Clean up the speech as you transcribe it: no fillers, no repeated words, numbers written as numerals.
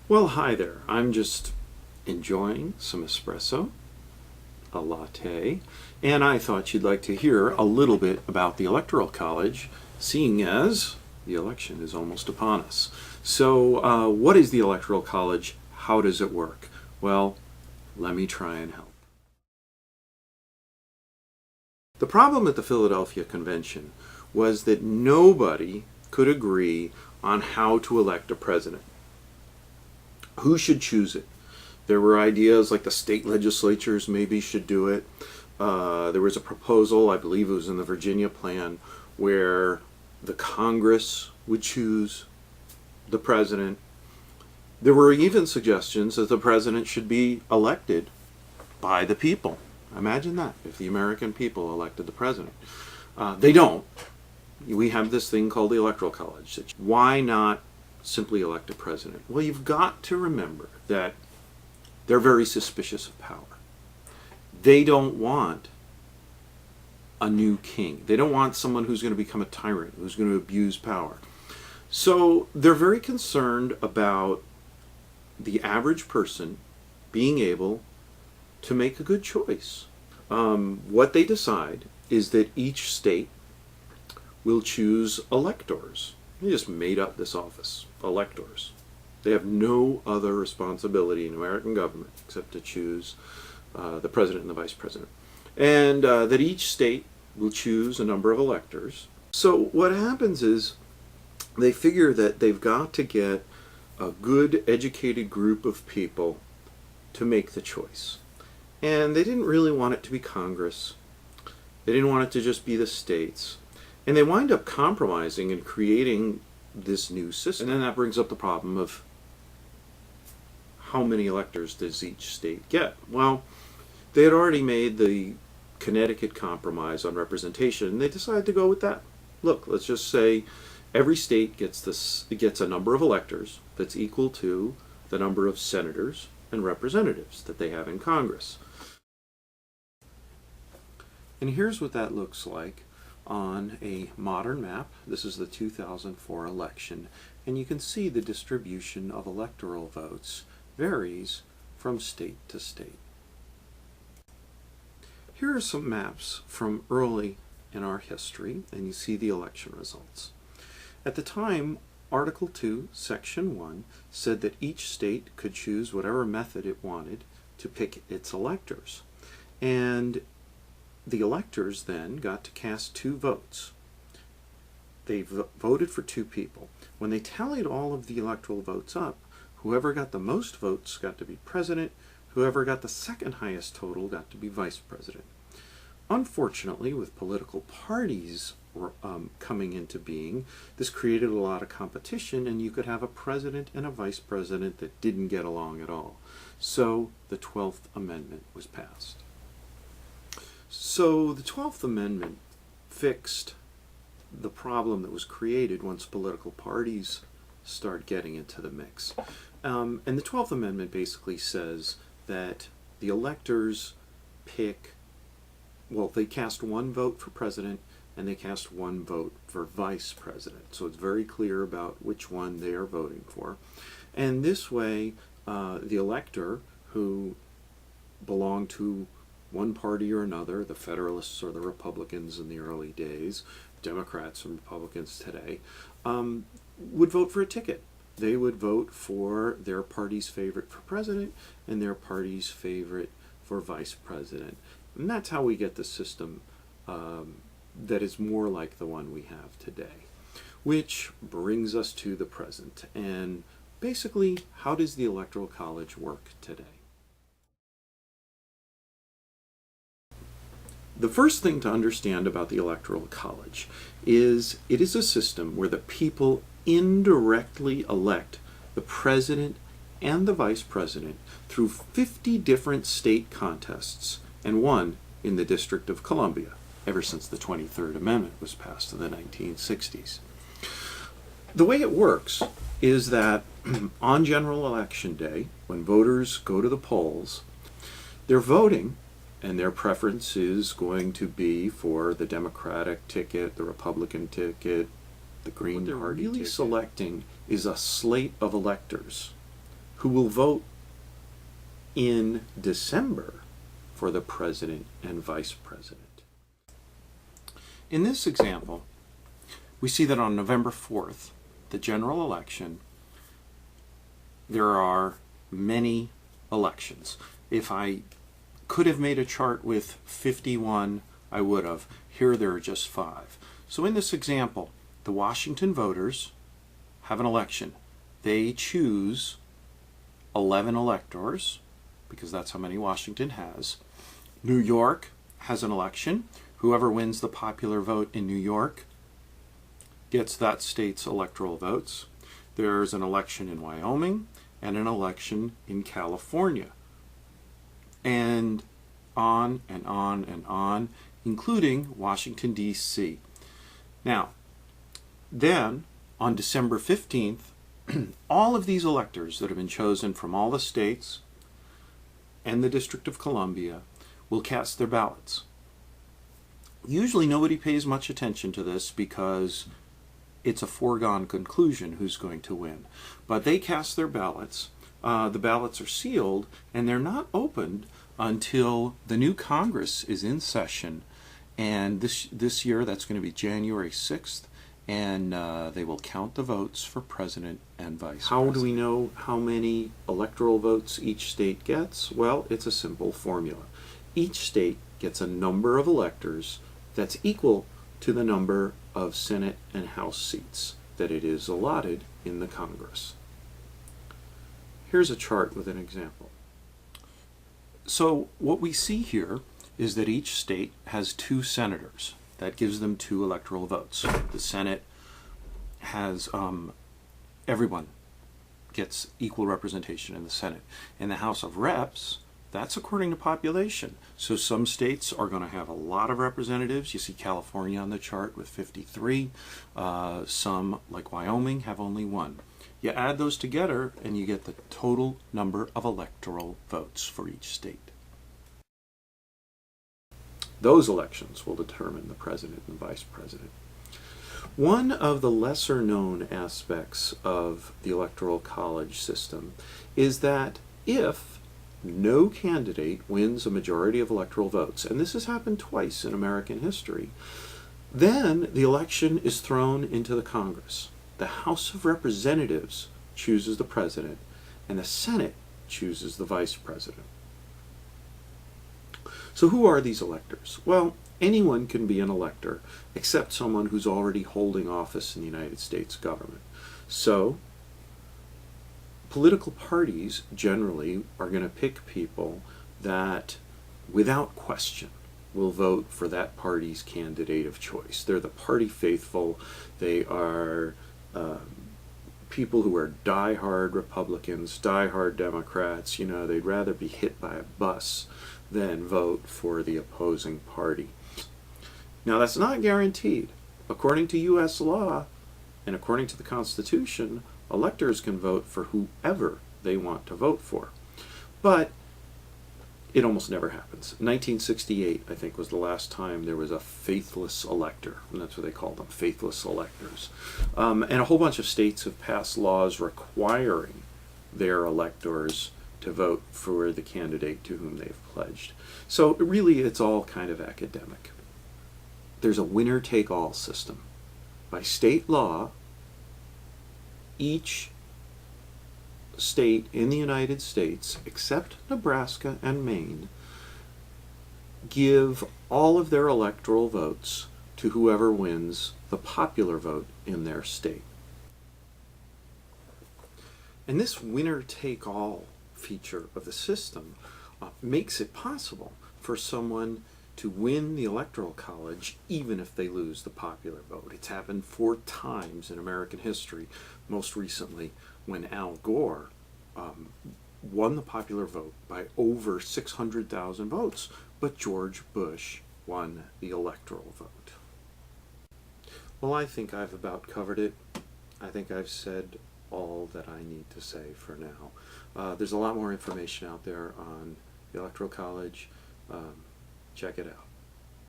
Well, hi there. I'm just enjoying some espresso, a latte, and I thought you'd like to hear a little bit about the Electoral College, seeing as the election is almost upon us. So, what is the Electoral College? How does it work? Well, let me try and help. The problem at the Philadelphia Convention was that nobody could agree on how to elect a president. Who should choose it? There were ideas like the state legislatures maybe should do it. There was a proposal, I believe it was in the Virginia plan, where the Congress would choose the president. There were even suggestions that the president should be elected by the people. Imagine that, if the American people elected the president. They don't. We have this thing called the Electoral College. Why not simply elect a president? Well, you've got to remember that they're very suspicious of power. They don't want a new king. They don't want someone who's going to become a tyrant, who's going to abuse power. So they're very concerned about the average person being able to make a good choice. What they decide is that each state will choose electors. They just made up this office, electors. They have no other responsibility in American government except to choose the president and the vice president. And that each state will choose a number of electors. So what happens is they figure that they've got to get a good educated group of people to make the choice. And they didn't really want it to be Congress. They didn't want it to just be the states. And they wind up compromising and creating this new system. And then that brings up the problem of how many electors does each state get? Well, they had already made the Connecticut compromise on representation, and they decided to go with that. Look, let's just say every state gets a number of electors that's equal to the number of senators and representatives that they have in Congress. And here's what that looks like on a modern map. This is the 2004 election, and you can see the distribution of electoral votes varies from state to state. Here are some maps from early in our history, and you see the election results. At the time, Article 2, Section 1 said that each state could choose whatever method it wanted to pick its electors. And the electors then got to cast two votes. They voted for two people. When they tallied all of the electoral votes up, whoever got the most votes got to be president. Whoever got the second highest total got to be vice president. Unfortunately, with political parties coming into being, this created a lot of competition, and you could have a president and a vice president that didn't get along at all. So the 12th Amendment was passed. So the 12th Amendment fixed the problem that was created once political parties start getting into the mix. And the 12th Amendment basically says that the electors they cast one vote for president and they cast one vote for vice president. So it's very clear about which one they are voting for. And this way, the elector who belonged to one party or another, the Federalists or the Republicans in the early days, Democrats and Republicans today, would vote for a ticket. They would vote for their party's favorite for president and their party's favorite for vice president. And that's how we get the system that is more like the one we have today. Which brings us to the present. And basically, how does the Electoral College work today? The first thing to understand about the Electoral College is it is a system where the people indirectly elect the president and the vice president through 50 different state contests and one in the District of Columbia ever since the 23rd Amendment was passed in the 1960s. The way it works is that on general election day, when voters go to the polls, they're voting and their preference is going to be for the Democratic ticket, the Republican ticket, the Green Party ticket. What they're really selecting is a slate of electors who will vote in December for the president and vice president. In this example, we see that on November 4th, the general election, there are many elections. If I could have made a chart with 51, I would have. Here there are just 5. So in this example, the Washington voters have an election. They choose 11 electors, because that's how many Washington has. New York has an election. Whoever wins the popular vote in New York gets that state's electoral votes. There's an election in Wyoming and an election in California. And on and on and on, including Washington, D.C. Now, then, on December 15th, all of these electors that have been chosen from all the states and the District of Columbia will cast their ballots. Usually nobody pays much attention to this because it's a foregone conclusion who's going to win. But they cast their ballots. The ballots are sealed, and they're not opened until the new Congress is in session. And this year, that's going to be January 6th, and they will count the votes for president and vice president. How do we know how many electoral votes each state gets? Well, it's a simple formula. Each state gets a number of electors that's equal to the number of Senate and House seats that it is allotted in the Congress. Here's a chart with an example. So what we see here is that each state has 2 senators. That gives them 2 electoral votes. The Senate has, everyone gets equal representation in the Senate. In the House of Reps, that's according to population. So some states are going to have a lot of representatives. You see California on the chart with 53. Some, like Wyoming, have only 1. You add those together and you get the total number of electoral votes for each state. Those elections will determine the president and vice president. One of the lesser known aspects of the Electoral College system is that if no candidate wins a majority of electoral votes, and this has happened twice in American history, then the election is thrown into the Congress. The House of Representatives chooses the president, and the Senate chooses the vice president. So who are these electors? Well, anyone can be an elector, except someone who's already holding office in the United States government. So political parties generally are going to pick people that, without question, will vote for that party's candidate of choice. They're the party faithful. They are people who are diehard Republicans, diehard Democrats. You know, they'd rather be hit by a bus than vote for the opposing party. Now, that's not guaranteed. According to U.S. law and according to the Constitution, electors can vote for whoever they want to vote for. But it almost never happens. 1968, I think, was the last time there was a faithless elector, and that's what they called them, faithless electors. And a whole bunch of states have passed laws requiring their electors to vote for the candidate to whom they've pledged. So really, it's all kind of academic. There's a winner-take-all system. By state law, each state in the United States, except Nebraska and Maine, give all of their electoral votes to whoever wins the popular vote in their state. And this winner-take-all feature of the system makes it possible for someone to win the Electoral College even if they lose the popular vote. It's happened 4 times in American history, most recently when Al Gore won the popular vote by over 600,000 votes, but George Bush won the electoral vote. Well, I think I've about covered it. I think I've said all that I need to say for now. There's a lot more information out there on the Electoral College. Check it out.